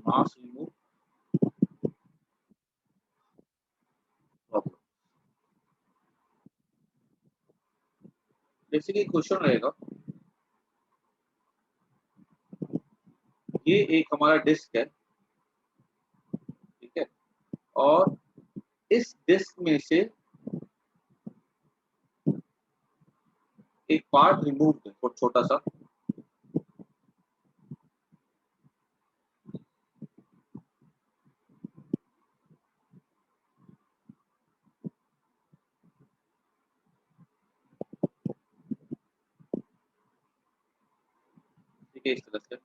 मास remove problem. जैसे कि question रहेगा, ये एक हमारा डिस्क है, ठीक है, और इस डिस्क में से एक पार्ट रिमूव है, छोटा सा, ठीक है, इस तरह से।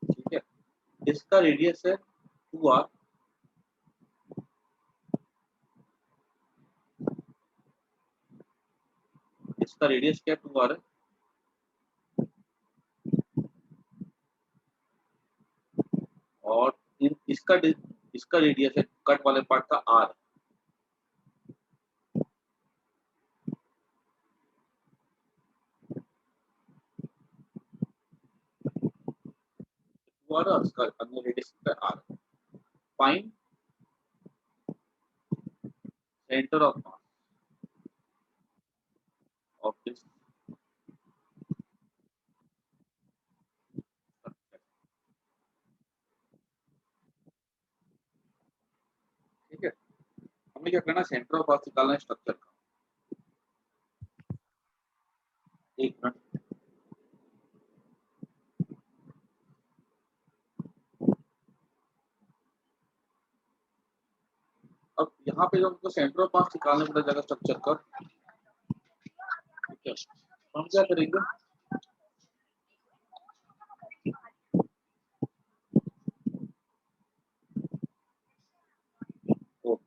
ठीक है, इसका रेडियस है 2r, इसका रेडियस क्या 2r है, और इसका रेडियस है कट वाले पार्ट का r। और इसका अन्य रेडियस का r। Find centre of mass of this, ठीक है। हमें क्या करना, सेंटर ऑफ मास निकालना है स्ट्रक्चर का। एक मिनट, अब यहाँ पे जो हमको सेंटर ऑफ मास निकालने पड़ा जाएगा स्ट्रक्चर का, ठीक है, तो हम क्या करेंगे, तो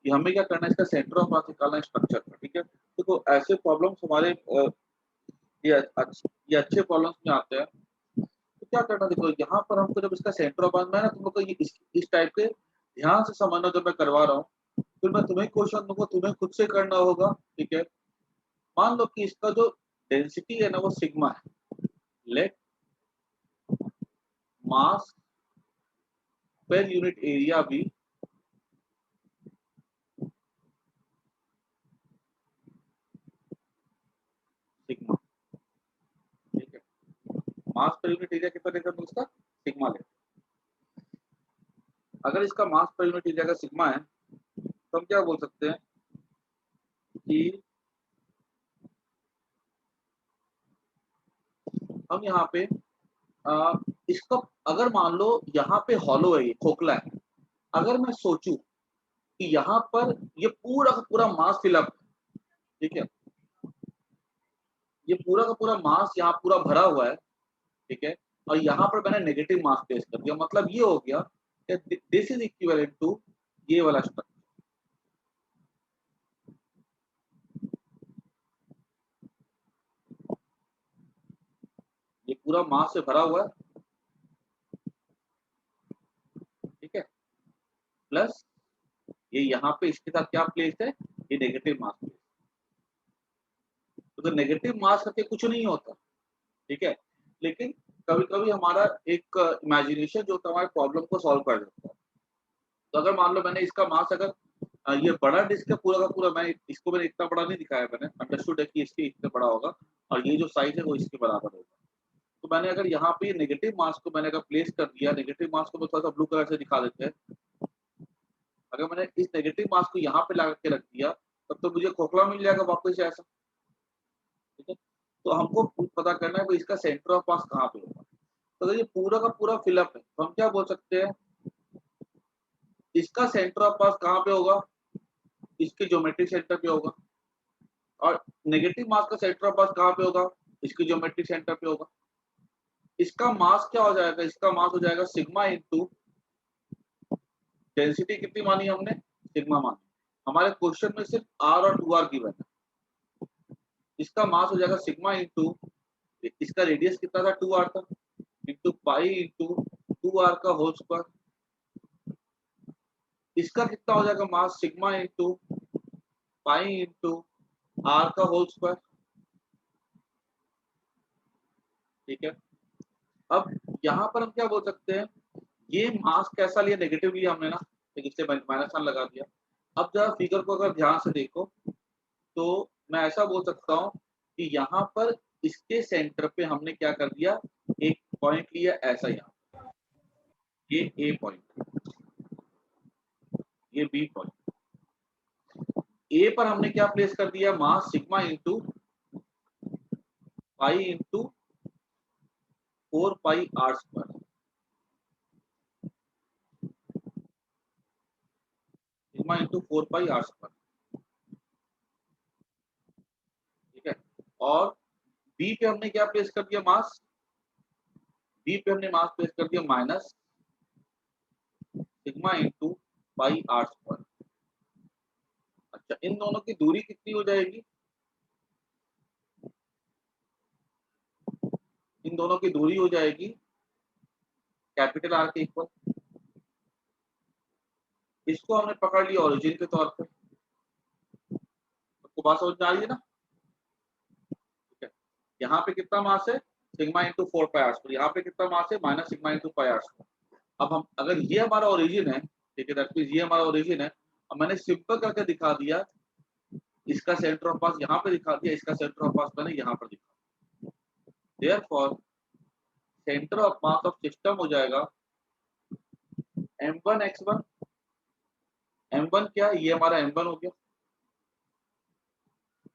ये हमें क्या करना है, इसका सेंटर ऑफ मास निकालना है स्ट्रक्चर का, ठीक है। देखो ऐसे प्रॉब्लम्स हमारे ये अच्छे प्रॉब्लम्स में आते हैं। तो क्या करना, देखो यहाँ पर हमको जब इसका सेंटर ऑफ मास, मैं ना तुम लोग को ये इस टाइप के ध्यान से समझना जो मैं करवा रहा हूँ, फिर मैं तुम्हें क्वेश्चन दूंगा, तुम्हें खुद से करना होगा, ठीक है। मान लो कि इसका जो डेंसिटी है ना वो सिग्मा है, लेट मास पर यूनिट एरिया भी सिग्मा, ठीक है। मास पर यूनिट एरिया कितना लेकर इसका सिग्मा ले, अगर इसका मास पर यूनिट एरिया का सिग्मा है तो हम क्या बोल सकते हैं कि हम यहाँ पे इसका, अगर मान लो यहाँ पे हॉलो है, ये खोखला है, अगर मैं सोचूं कि यहाँ पर ये पूरा का पूरा मास फिलअप, ठीक है, ये पूरा का पूरा मास यहाँ पूरा भरा हुआ है, ठीक है, और यहाँ पर मैंने नेगेटिव मास प्लेस कर दिया, मतलब ये हो गया कि दिस इज इक्विवेलेंट टू ये वाला स्ट्रक्चर, ये पूरा मास से भरा हुआ है, ठीक है, प्लस ये यहाँ पे इसके साथ क्या प्लेस है, ये नेगेटिव मास प्लेस। तो नेगेटिव मास करके कुछ नहीं होता, ठीक है, लेकिन कभी कभी हमारा एक इमेजिनेशन जो होता है हमारे प्रॉब्लम को सॉल्व कर देता है। तो अगर मान लो मैंने इसका मास, अगर ये बड़ा डिस्क है पूरा का पूरा, मैं इसको मैंने इतना बड़ा नहीं दिखाया, मैंने अंडरस्टूड है कि इसके इतने बड़ा होगा और ये जो साइज है वो इसके बराबर होगा। तो मैंने अगर यहाँ पे नेगेटिव मास को मैंने अगर प्लेस कर दिया, नेगेटिव मास को मैं थोड़ा सा ब्लू कलर से दिखा देते हैं, अगर मैंने इस नेगेटिव मास को यहाँ पे ला के रख दिया तब तो मुझे खोखला मिल जाएगा वापस से ऐसा, ठीक है। तो हमको पता करना है कि इसका सेंटर ऑफ मास कहाँ पे होगा। तो अगर ये पूरा का पूरा फिलअप है तो हम क्या बोल सकते हैं, इसका सेंटर ऑफ मास कहाँ पे होगा, इसके ज्योमेट्रिक सेंटर पे होगा, और नेगेटिव मास का सेंटर ऑफ मास कहाँ पे होगा, इसके ज्योमेट्रिक सेंटर पे होगा। इसका मास क्या हो जाएगा, इसका मास हो जाएगा सिग्मा इंटू डेंसिटी, कितनी मानी हमने, सिग्मा मानी, हमारे क्वेश्चन में सिर्फ r और 2r गिवन है। इसका मास हो जाएगा सिग्मा इंटू, इसका रेडियस कितना था 2r था, इंटू पाई इंटू 2r का होल स्क्वायर। इसका कितना हो जाएगा mass sigma into pi into r का होल स्क्वायर। ठीक है, अब यहाँ पर हम क्या बोल सकते हैं, ये मास कैसा लिया, नेगेटिव लिया हमने ना, तो इससे माइनस वन लगा दिया। अब जरा फिगर को अगर ध्यान से देखो तो मैं ऐसा बोल सकता हूँ कि यहाँ पर इसके सेंटर पे हमने क्या कर दिया, एक पॉइंट लिया ऐसा, यहाँ ये ए पॉइंट, ये बी पॉइंट। ए पर हमने क्या प्लेस कर दिया, mass sigma into pi into 4 pi R square, sigma into 4 pi R square. ठीक है, और बी पे हमने क्या प्लेस कर दिया मास, बी पे हमने मास प्लेस कर दिया minus sigma into pi R square. अच्छा, इन दोनों की दूरी कितनी हो जाएगी, इन दोनों की दूरी हो जाएगी कैपिटल आर के इक्वल। इसको हमने पकड़ लिया ओरिजिन के तौर पे, आपको बात समझ में आ रही है ना। ठीक है, यहाँ पे कितना मास है sigma into 4 pi R square, यहाँ पे कितना मास है minus sigma into pi R square. अब हम अगर ये हमारा ओरिजिन है, ठीक है, दैट मींस ये हमारा ओरिजिन है, अब मैंने सिंपल करके दिखा दिया, इसका सेंटर ऑफ मास यहाँ पे दिखा दिया, इसका सेंटर ऑफ मास मैंने यहाँ पर दिखा। Therefore centre of mass of system हो जाएगा m1 x1, m1 क्या, ये हमारा m1 हो गया,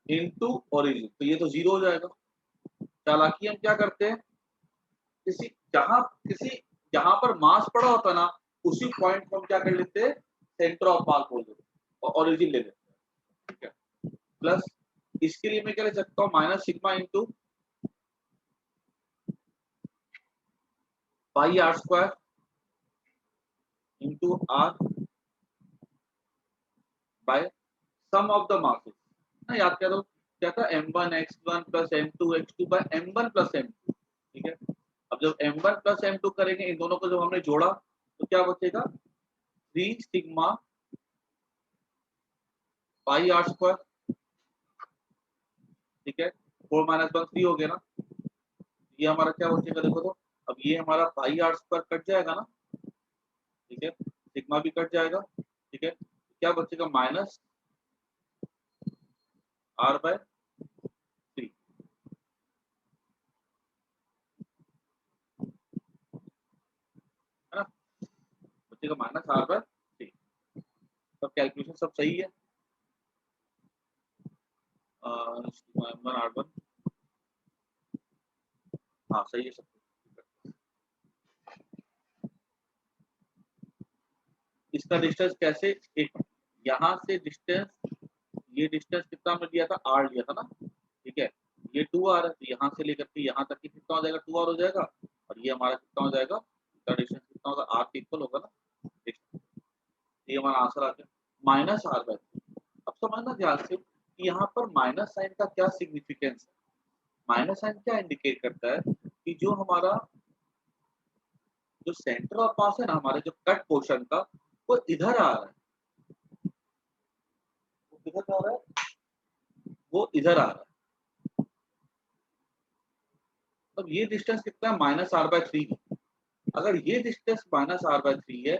इनटू ओरिजिन, तो ये तो जीरो हो जाएगा। चालाकी हम क्या करते हैं, किसी किसी जहां पर मास पड़ा होता है ना, उसी पॉइंट को हम क्या कर लेते हैं, सेंटर ऑफ मास बोल देते हैं और ओरिजिन ले लेते हैं। ठीक है, प्लस इसके लिए मैं क्या ले सकता हूँ, minus sigma into pi R square into R by sum of the masses ना, याद करो क्या था, m1 x1 plus m2 x2 bye m1 plus m2। ठीक है, अब जब m1 प्लस m2 करेंगे, इन दोनों को जब हमने जोड़ा तो क्या बचेगा, 3 सिग्मा पाई आर स्क्वायर। ठीक है, 4 माइनस 1 3 हो गया ना, ये हमारा क्या बचेगा देखो तो, अब ये हमारा पाई आर स्क्वायर कट जाएगा ना, ठीक है, सिग्मा भी कट जाएगा। ठीक है, क्या बचेगा, माइनस आर बाय 3, है ना, बचेगा माइनस आर बाय 3। सब कैलकुलेशन सब सही है, R1, हाँ सही है सब। इसका डिस्टेंस कैसे, एक यहाँ से डिस्टेंस, ये डिस्टेंस कितना हमने लिया था, r लिया था ना। ठीक है, ये 2r है, तो यहाँ से लेकर के यहाँ तक कितना हो जाएगा, 2r हो जाएगा, और ये हमारा कितना हो जाएगा, इसका डिस्टेंस कितना होगा, r के इक्वल होगा ना। ये हमारा आंसर आ गया, माइनस आर बाय। अब समझना ध्यान से कि यहाँ पर माइनस साइन का क्या सिग्निफिकेंस है। माइनस साइन क्या इंडिकेट करता है कि जो हमारा जो सेंटर ऑफ मास है ना, हमारे जो कट पोर्शन का, वो इधर आ रहा है, वो किधर आ रहा है, वो इधर आ रहा है। अब ये डिस्टेंस कितना है, माइनस आर बाय 3। अगर ये डिस्टेंस माइनस आर बाय 3 है,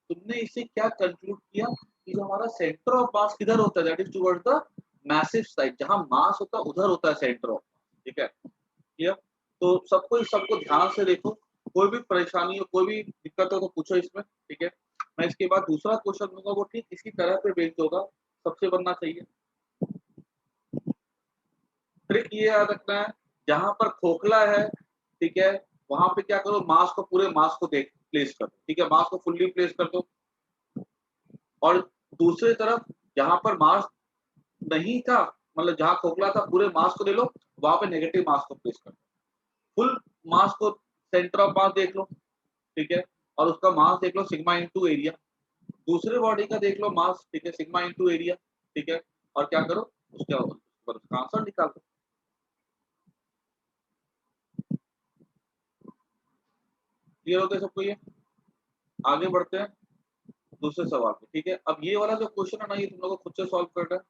तुमने इससे क्या कंक्लूड किया कि जो हमारा सेंटर ऑफ मास किधर होता है, that is towards the massive side, जहां मास होता है उधर होता है सेंटर ऑफ। ठीक है, क्लियर। तो सबको ध्यान से देखो, कोई भी परेशानी हो, कोई भी दिक्कत हो तो पूछो इसमें। ठीक है, मैं इसके बाद दूसरा क्वेश्चन दूंगा, वो ठीक इसी तरह पे बेस्ड होगा, सबसे बनना चाहिए। ट्रिक ये याद रखना है, जहां पर खोखला है, ठीक है, वहां पे क्या करो, मास को, पूरे मास को देख प्लेस कर दो। ठीक है, मास को फुल्ली प्लेस कर दो, और दूसरी तरफ जहां पर मास नहीं था, मतलब जहां खोखला था, पूरे मास को ले लो, वहां पे नेगेटिव मास को प्लेस कर दो। फुल मास को, सेंटर ऑफ मास देख लो, ठीक है, और उसका मास देख लो सिग्मा इंटू एरिया। दूसरे बॉडी का देख लो मास, ठीक है, सिग्मा इंटू एरिया, ठीक है, और क्या करो उसका आंसर निकालो। क्लियर हो गया सबको ये? आगे बढ़ते हैं दूसरे सवाल पे, ठीक है। अब ये वाला जो क्वेश्चन है ना, ये तुम लोगों को खुद से सॉल्व करना है।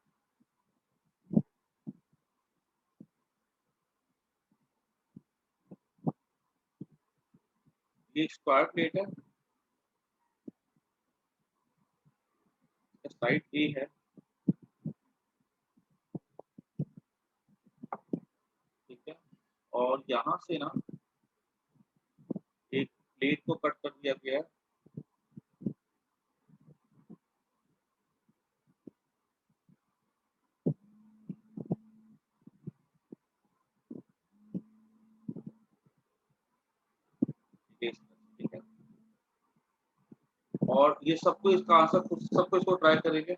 ये स्क्वायर प्लेट है, साइड ए है, ठीक है, और यहाँ से ना एक प्लेट को कट कर दिया गया है, ठीक है, और ये सबको इसका आंसर खुद सबको इसको ट्राई करेंगे।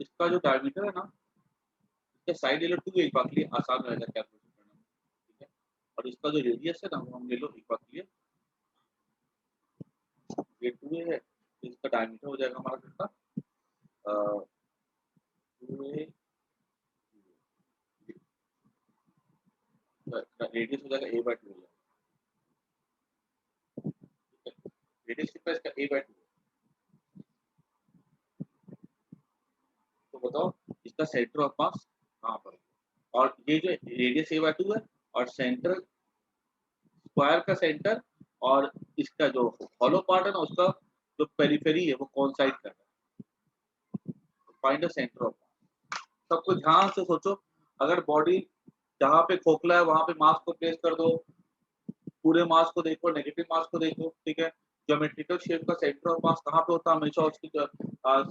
इसका जो डायमीटर है ना, इसका साइड ले लो 2, एक बार के लिए आसान रहेगा कैलकुलेशन करना में, ठीक है, और इसका जो रेडियस है ना वो हम ले लो एक बार के लिए, ये 2 है, इसका डायमीटर हो जाएगा हमारा कितना, 2a, रेडियस हो जाएगा a/2 हो जाएगा, ठीक है, रेडियस कितना इसका a/2, तो बताओ इसका सेंटर ऑफ मास कहाँ पर है, और ये जो रेडियस a/2 है, और सेंटर स्क्वायर का सेंटर, और इसका जो हॉलो पार्ट है ना उसका जो पेरिफेरी है वो कौन साइड कर रहा है, फाइंड द सेंटर ऑफ मास। सबको ध्यान से सोचो, अगर बॉडी जहाँ पे खोखला है वहां पे मास को प्लेस कर दो, पूरे मास को देखो, नेगेटिव मास को देखो, ठीक है, ज्योमेट्रिकल शेप का सेंटर ऑफ मास कहाँ पे होता है, हमेशा उसकी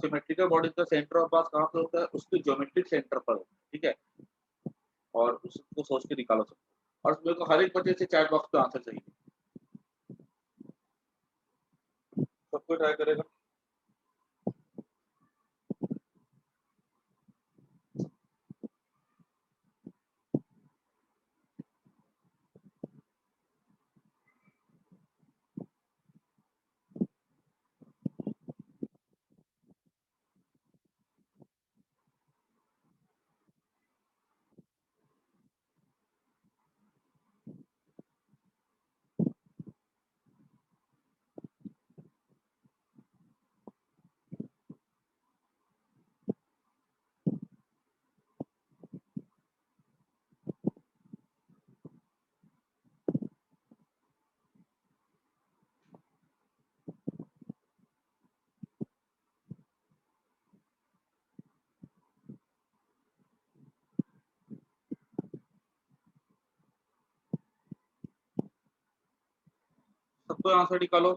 सिमेट्रिकल बॉडी का सेंटर ऑफ मास कहाँ पे होता है, उसके ज्योमेट्रिक सेंटर पर होता है, ठीक है, और उसको सोच के निकालो सबको, और मेरे को हर एक बच्चे से चैट बॉक्स पे आंसर चाहिए, सबको ट्राई करेगा। सबको आंसर निकालो।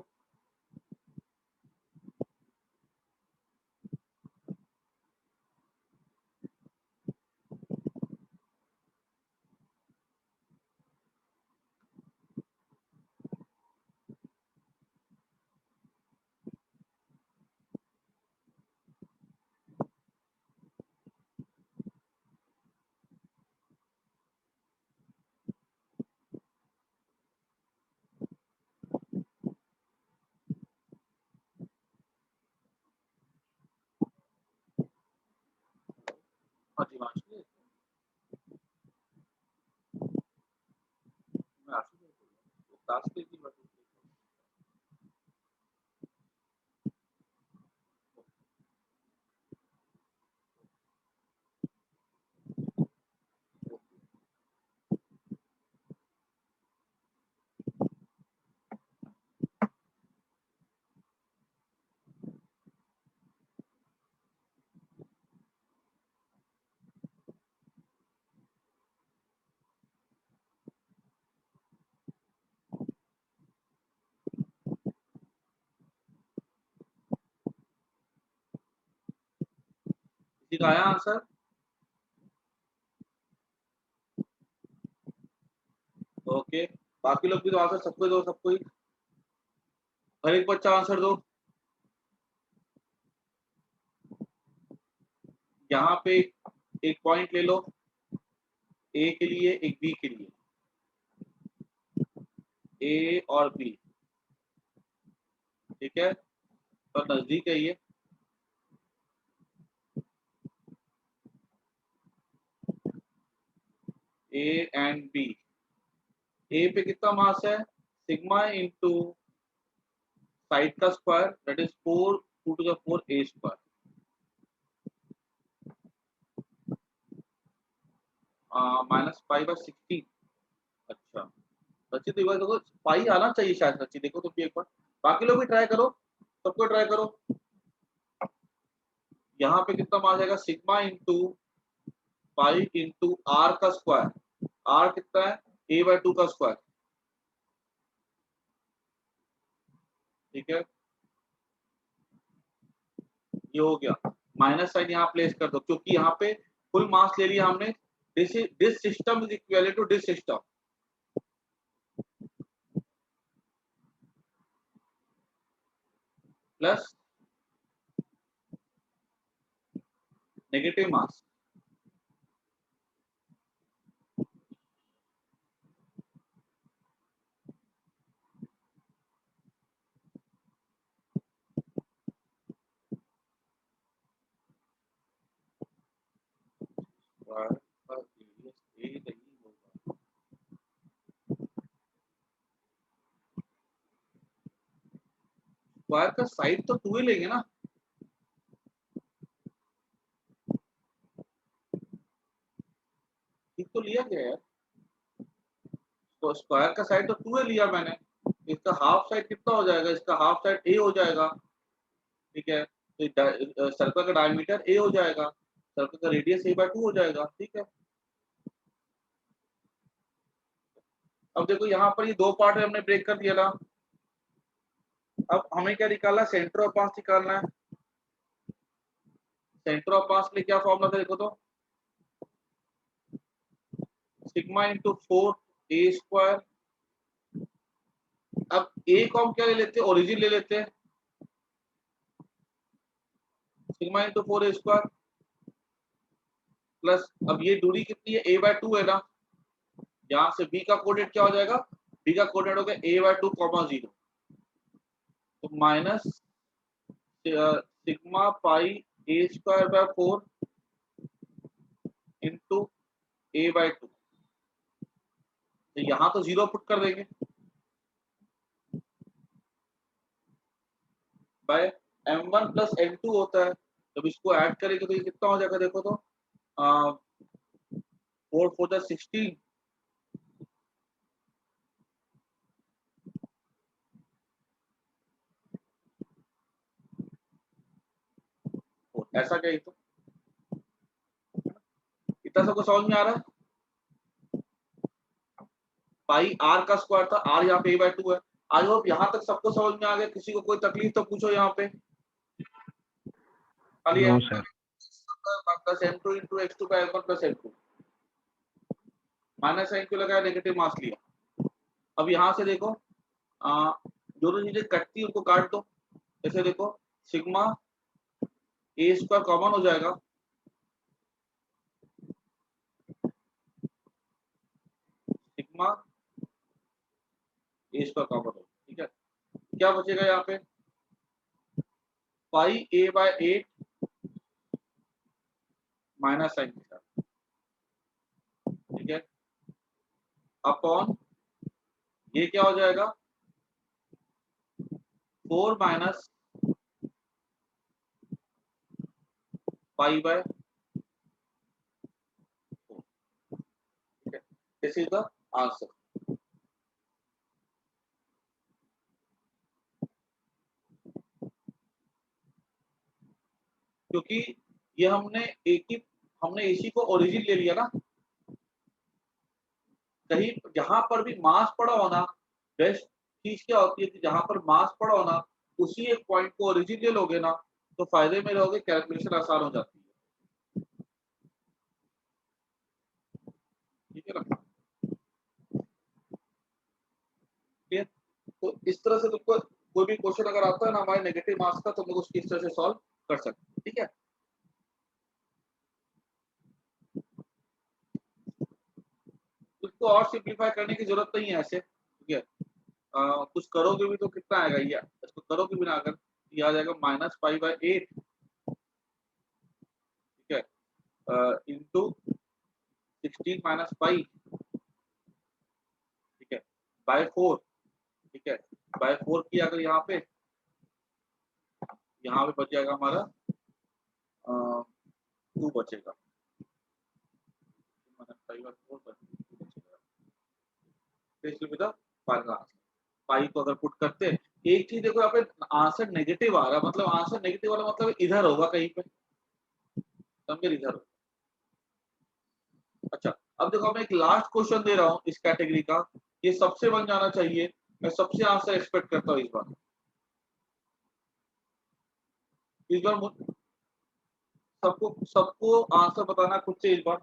हाँ जी, मैं आशीष बोल रहा हूँ, टास्क की बात है। किसी का आया आंसर? ओके, बाकी लोग भी तो आंसर सबको दो, सबको ही, हर एक बच्चा आंसर दो। यहाँ पे एक पॉइंट ले लो ए के लिए, एक बी के लिए, ए और बी, ठीक है, तो नजदीक है ये, ए एंड बी। ए पे कितना मास है, सिग्मा इंटू साइड का square, that is 4 2 to the 4 a square, -5/16। अच्छा सच्ची, तो एक बार देखो पाई आना चाहिए शायद, सच्ची देखो तुम भी एक बार, बाकी लोग भी ट्राई करो, सबको ट्राई करो। यहाँ पे कितना मास आएगा, sigma into pi into R का स्क्वायर, आर कितना है, a/2 का स्क्वायर, ठीक है, ये हो गया। माइनस साइन यहाँ प्लेस कर दो, क्योंकि यहाँ पे फुल मास ले लिया हमने, this system is equal to this system, plus negative mass, square का रेडियस ए नहीं होगा, स्क्वायर का साइड तो 2 ही लेंगे ना, ठीक तो लिया गया यार, तो स्क्वायर का साइड तो 2 ही लिया मैंने, इसका हाफ साइड कितना हो जाएगा, इसका हाफ साइड ए हो जाएगा, ठीक है, तो सर्कल का डायमीटर ए हो जाएगा, सर्कल का रेडियस a/2 हो जाएगा, ठीक है। अब देखो यहाँ पर ये दो पार्ट में हमने ब्रेक कर दिया ना, अब हमें क्या निकालना है, सेंटर ऑफ मास निकालना है। सेंटर ऑफ मास के लिए क्या फॉर्मूला था देखो तो, सिग्मा इंटू 4 ए स्क्वायर। अब ए को हम क्या ले लेते हैं, ओरिजिन ले लेते हैं, sigma into 4 a square, plus अब ये दूरी कितनी है, a/2 है ना, यहाँ से b का कोऑर्डिनेट क्या हो जाएगा, b का कोऑर्डिनेट हो गया a/2 0, तो minus sigma pi A square by 4 into a/2, तो यहाँ तो 0 पुट कर देंगे, बाय m1 प्लस m2 होता है, जब इसको ऐड करेंगे तो ये कितना हो जाएगा देखो तो, 4 4 जा 16, ऐसा क्या, तो इतना सबको समझ में आ रहा है, पाई आर का स्क्वायर था, आर यहाँ पे a/2 है। आज होप यहाँ तक सबको समझ में आ गया, किसी को कोई तकलीफ तो पूछो यहाँ पे, खाली no m sir. Plus m2 into x2 का m1 plus m2, minus sign क्यों लगाया, नेगेटिव मास लिया। अब यहाँ से देखो जो जो चीजें कटती है उनको काट दो, जैसे देखो सिग्मा ए स्क्वायर कॉमन हो जाएगा, सिग्मा ए स्क्वायर कॉमन हो, ठीक है, क्या बचेगा यहाँ पे, पाई a/8 माइनस साइन के साथ, ठीक है, अपॉन ये क्या हो जाएगा, 4 माइनस पाई बाय 4, ठीक है, दिस इज द आंसर। क्योंकि ये हमने एक ही, हमने इसी को ओरिजिन ले लिया ना, कहीं जहां पर भी मास पड़ा हो ना, बेस्ट चीज क्या होती है कि जहां पर मास पड़ा हो ना, उसी एक पॉइंट को ओरिजिन ले लोगे ना, तो फायदे में रहोगे, कैलकुलेशन आसान हो जाती है, ठीक है ना, ठीक है। तो इस तरह से तुमको कोई भी क्वेश्चन अगर आता है ना हमारे नेगेटिव मार्क्स का, तो हम लोग उसकी इस तरह से सॉल्व कर सकते हैं, ठीक है। इसको और सिंप्लीफाई करने की जरूरत नहीं है ऐसे, ठीक है। कुछ करोगे भी तो कितना आएगा ये, इसको करोगे भी ना अगर, ये आ जाएगा -π/8, ठीक है, इंटू 16 माइनस पाई, ठीक है, बाय 4, ठीक है, बाय 4 किया अगर यहाँ पे बच जाएगा हमारा 2 बचेगा, पाई को अगर पुट करते, एक चीज देखो यहाँ पे आंसर नेगेटिव आ रहा है, मतलब आंसर नेगेटिव वाला मतलब इधर होगा कहीं पे, समझे, इधर होगा। अच्छा, अब देखो मैं एक लास्ट क्वेश्चन दे रहा हूँ इस कैटेगरी का, ये सबसे बन जाना चाहिए, मैं सबसे आंसर एक्सपेक्ट करता हूँ इस बार सबको सबको आंसर बताना खुद से इस बार।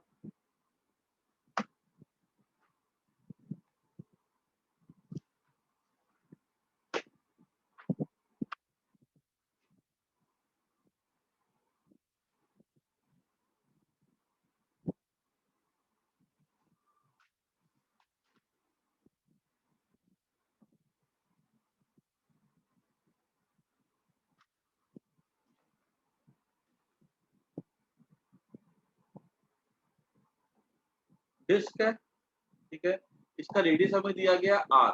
डिस्क है, ठीक है, इसका रेडियस हमें दिया गया r,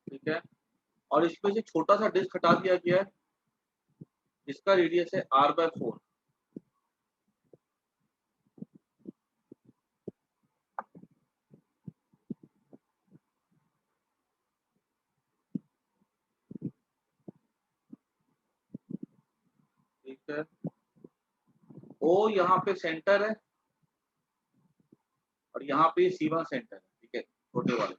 ठीक है, और इसमें से छोटा सा डिस्क हटा दिया गया है जिसका रेडियस है r/4, ठीक है, ओ यहाँ पे सेंटर है और यहाँ पे C1 सेंटर है, ठीक है, छोटे वाले।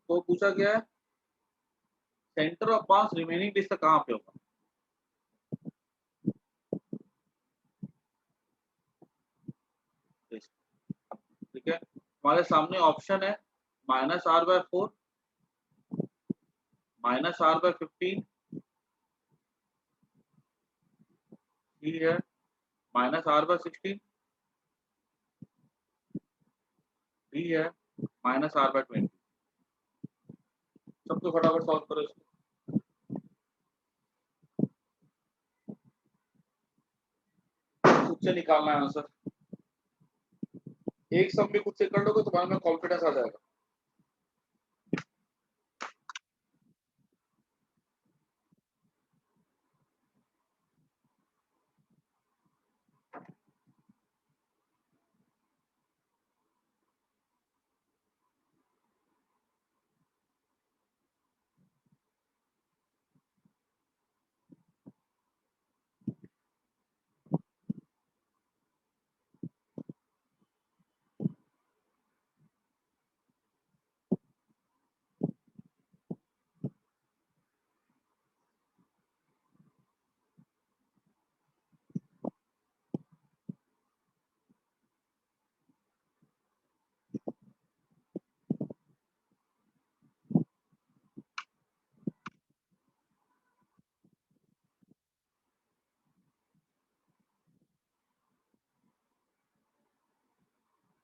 तो पूछा गया है centre of mass remaining disc कहाँ पे होगा, ठीक है, हमारे सामने ऑप्शन है -r/4, -r/15, ठीक है, -r/16, डी है -r/20। सबको फटाफट सॉल्व करो इसको, खुद से निकालना है आंसर, एक सम भी खुद से कर लोगे तो तुम्हारे में कॉन्फिडेंस आ जाएगा।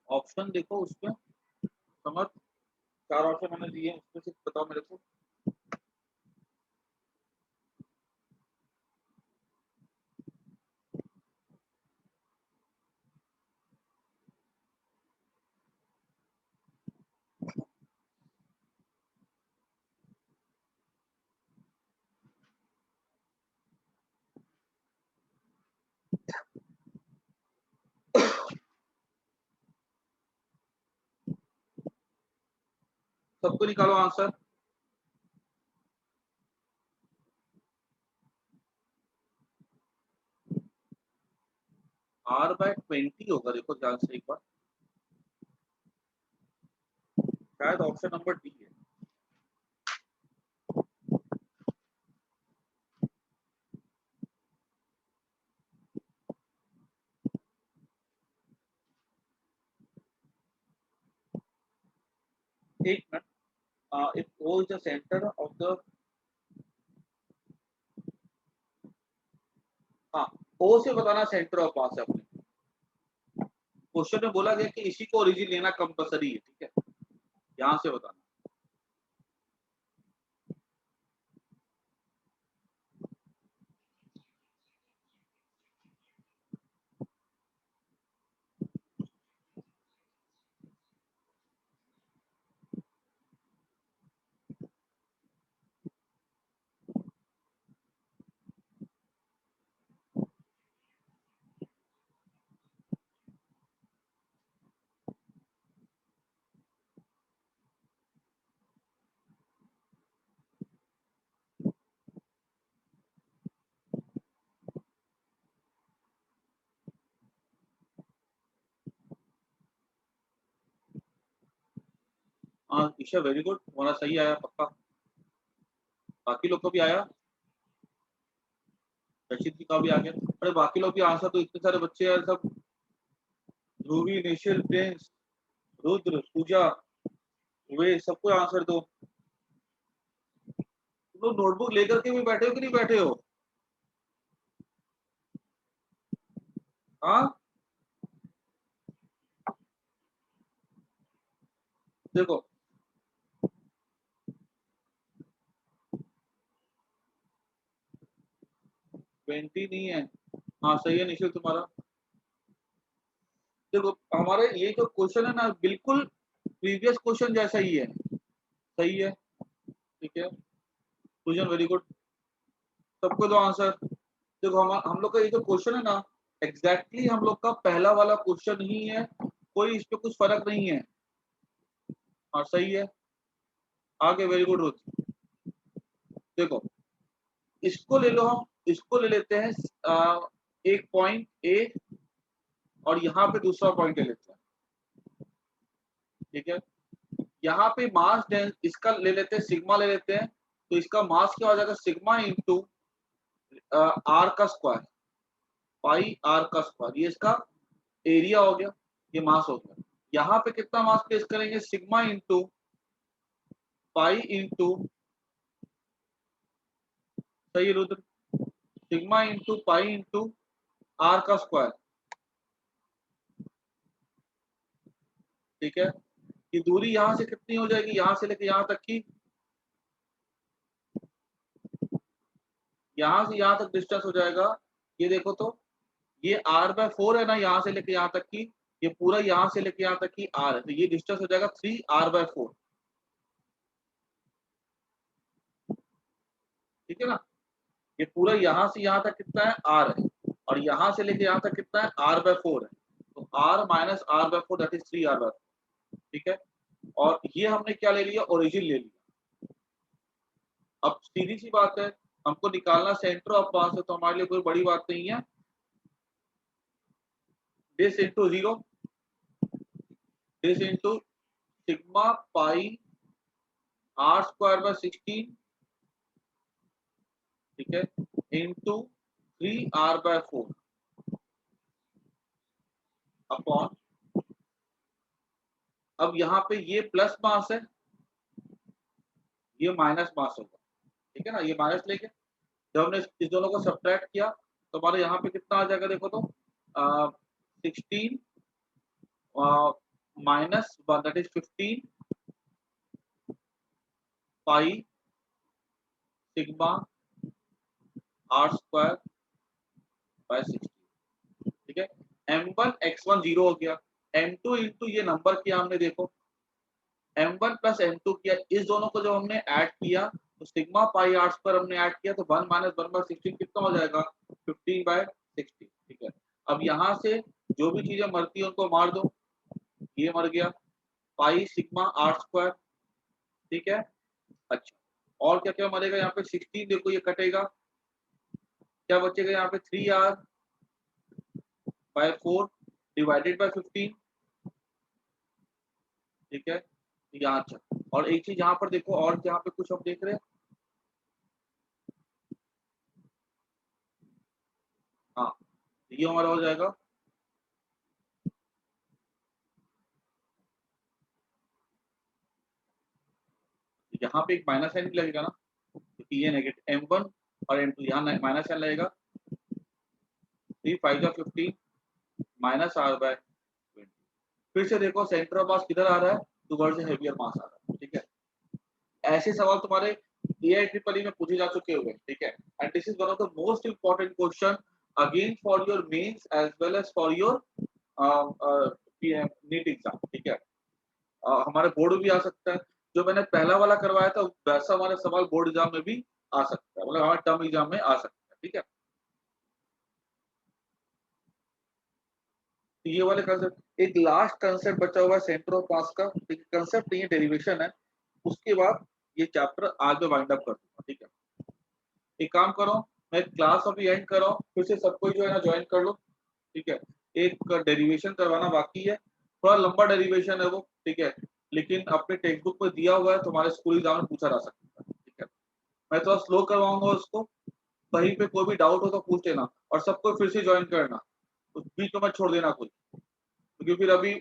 ऑप्शन देखो उसमें, समझ, 4 ऑप्शन मैंने दिए उसमें से बताओ मेरे को। सबको निकालो आंसर, r/20 होगा, देखो ध्यान से एक बार, शायद ऑप्शन नंबर डी है। एक minute, if O is the centre of the, हाँ, O से बताना सेंटर ऑफ मास है अपने। क्वेश्चन में बोला गया कि इसी को ओरिजिन लेना कंपलसरी है, ठीक है, यहां से बताना। हाँ ईशा, वेरी गुड, तुम्हारा सही आया पक्का। बाकी लोग को भी आया, रशीद जी का भी आ गया। अरे बाकी लोग भी आंसर, तो इतने सारे बच्चे हैं सब, ध्रुवी, निशिल, प्रिंस, रुद्र, पूजा, वे सबको आंसर दो। तुम लोग नोटबुक लेकर के भी बैठे हो कि नहीं बैठे हो? हाँ देखो, 20 नहीं है। हाँ सही है निशिल तुम्हारा। देखो हमारे ये जो क्वेश्चन है ना, बिल्कुल प्रीवियस क्वेश्चन जैसा ही है। सही है, ठीक है, सुजन वेरी गुड, सबको दो आंसर। देखो हम लोग का ये जो क्वेश्चन है ना, एग्जैक्टली हम लोग का पहला वाला क्वेश्चन ही है, कोई इस पे कुछ फर्क नहीं है। हाँ सही है, आगे वेरी गुड रुथ। देखो इसको ले लो, हम इसको ले लेते हैं, एक पॉइंट ए, और यहाँ पे दूसरा पॉइंट ले लेते हैं, ठीक है। यहाँ पे मास डेंस इसका ले लेते हैं, सिग्मा ले लेते हैं, तो इसका मास क्या हो जाएगा, सिग्मा इंटू आर का स्क्वायर, पाई आर का स्क्वायर, ये इसका एरिया हो गया, ये मास हो गया। यहाँ पे कितना मास प्लेस करेंगे, सिग्मा इंटू पाई इंटू, सही Rudra, sigma into pi into R का स्क्वायर, ठीक है। ये दूरी यहाँ से कितनी हो जाएगी, यहाँ से लेके यहाँ तक की, यहाँ से यहाँ तक डिस्टेंस हो जाएगा, ये देखो तो, ये r/4 है ना, यहाँ से लेके यहाँ तक की, ये पूरा यहाँ से लेके यहाँ तक की r है, तो ये डिस्टेंस हो जाएगा 3r/4, ठीक है ना। ये पूरा यहाँ से यहाँ तक कितना है, r है, और यहाँ से लेके यहाँ तक कितना है, r/4 है, तो r minus r/4 that is 3r/4, ठीक है। और ये हमने क्या ले लिया, ओरिजिन ले लिया। अब सीधी सी बात है, हमको निकालना सेंटर ऑफ मास है, तो हमारे लिए कोई बड़ी बात नहीं है। This into zero, this into sigma pi R square by 16, ठीक है, इंटू 3r/4 अपॉन, अब यहाँ पे ये प्लस मास है, ये माइनस मास होगा, ठीक है ना, ये माइनस लेके जब हमने इस दोनों को सब्ट्रैक्ट किया, तो हमारे यहाँ पे कितना आ जाएगा, देखो तो 16 minus 1 that is 15 pi sigma R square by 16, ठीक है। m1 x1 जीरो हो गया, m2 इंटू ये नंबर किया हमने, देखो m1 प्लस m2 किया, इस दोनों को जब हमने ऐड किया, तो सिग्मा पाई आर स्क्वायर हमने ऐड किया, तो 1 माइनस 1/16 कितना हो जाएगा, 15/16, ठीक है। अब यहाँ से जो भी चीजें मरती है उनको मार दो, ये मर गया, पाई सिग्मा आर स्क्वायर, ठीक है। अच्छा, और क्या क्या मरेगा यहाँ पे, 16 देखो ये कटेगा, क्या बचेगा यहाँ पे, 3r/4 डिवाइडेड बाय 15, ठीक है। यहाँ, अच्छा, और एक चीज यहाँ पर देखो, और यहाँ पे कुछ हम देख रहे हैं, हाँ, ये हमारा हो जाएगा, यहाँ पे एक माइनस साइन भी लगेगा ना, क्योंकि ये नेगेटिव M1 और M2 यहाँ माइनस साइन लगेगा। 3 5 जा 15 माइनस R बाय 20। फिर से देखो सेंटर ऑफ मास किधर आ रहा है, टुवर्ड्स हेवियर मास आ रहा है, ठीक है। ऐसे सवाल तुम्हारे AIEEE में पूछे जा चुके हुए, ठीक है। And this is one of the most important question again for your mains as well as for your NEET exam, ठीक है। हमारे बोर्ड में भी आ सकता है, जो मैंने पहला वाला करवाया था वैसा हमारे सवाल बोर्ड एग्जाम में भी आ सकता है, मतलब हमारे टर्म एग्जाम में आ सकता है, ठीक है। तो ये वाले कंसेप्ट, एक लास्ट कंसेप्ट बचा हुआ है सेंटर ऑफ मास का, कंसेप्ट नहीं है, डेरिवेशन है। उसके बाद ये चैप्टर आज मैं वाइंड अप कर दूंगा, ठीक है। एक काम करो, मैं क्लास अभी एंड कर रहा हूँ, फिर से सबको जो है ना ज्वाइन कर लो, ठीक है। एक डेरिवेशन करवाना बाकी है, थोड़ा लंबा डेरिवेशन है वो, ठीक है, लेकिन अपने टेक्स्ट बुक में दिया हुआ है, तुम्हारे स्कूल एग्जाम में पूछा जा सकता है, ठीक है। मैं थोड़ा स्लो करवाऊंगा उसको, कहीं पे कोई भी डाउट हो तो पूछ लेना, और सबको फिर से ज्वाइन करना, कुछ बीच में मत छोड़ देना कुछ, क्योंकि फिर अभी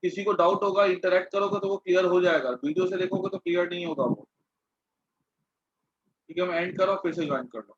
किसी को डाउट होगा, इंटरेक्ट करोगे तो वो क्लियर हो जाएगा, वीडियो से देखोगे तो क्लियर नहीं होगा वो, ठीक है। मैं एंड कर रहा हूँ, फिर से ज्वाइन कर लो।